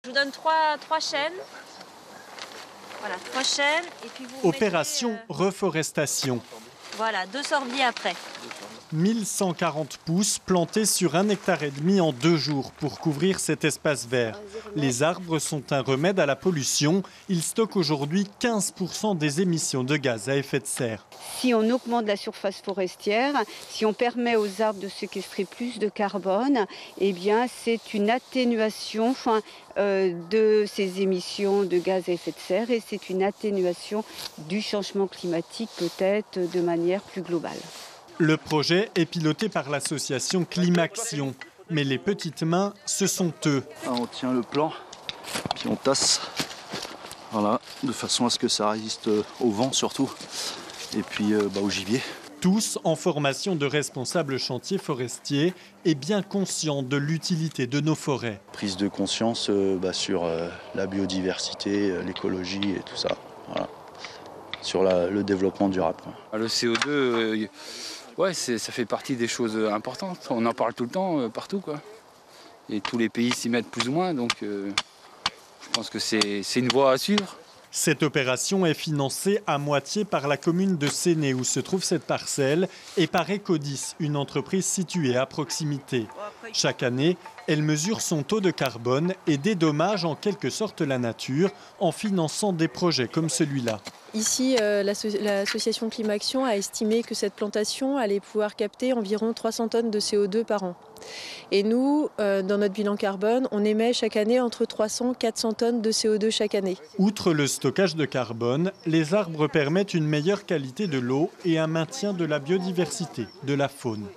Je vous donne trois chaînes. Voilà, 3 chaînes. Et puis vous Opération mettez, reforestation. voilà, 2 sorbiers après. 1140 pousses plantées sur 1,5 hectare en 2 jours pour couvrir cet espace vert. Les arbres sont un remède à la pollution. Ils stockent aujourd'hui 15% des émissions de gaz à effet de serre. Si on augmente la surface forestière, si on permet aux arbres de séquestrer plus de carbone, eh bien c'est une atténuation de ces émissions de gaz à effet de serre et c'est une atténuation du changement climatique peut-être de manière plus globale. Le projet est piloté par l'association Climaction. Mais les petites mains, ce sont eux. On tient le plan, puis on tasse. Voilà, de façon à ce que ça résiste au vent surtout, et puis au gibier. Tous en formation de responsables chantiers forestiers et bien conscients de l'utilité de nos forêts. Prise de conscience sur la biodiversité, l'écologie et tout ça. Voilà. Sur le développement durable. Le CO2, ça fait partie des choses importantes. On en parle tout le temps, partout, quoi. Et tous les pays s'y mettent plus ou moins, donc je pense que c'est une voie à suivre. Cette opération est financée à moitié par la commune de Séné, où se trouve cette parcelle, et par Ecodis, une entreprise située à proximité. Chaque année, elle mesure son taux de carbone et dédommage en quelque sorte la nature en finançant des projets comme celui-là. Ici, l'association Climaction a estimé que cette plantation allait pouvoir capter environ 300 tonnes de CO2 par an. Et nous, dans notre bilan carbone, on émet chaque année entre 300 et 400 tonnes de CO2 chaque année. Outre le stockage de carbone, les arbres permettent une meilleure qualité de l'eau et un maintien de la biodiversité, de la faune.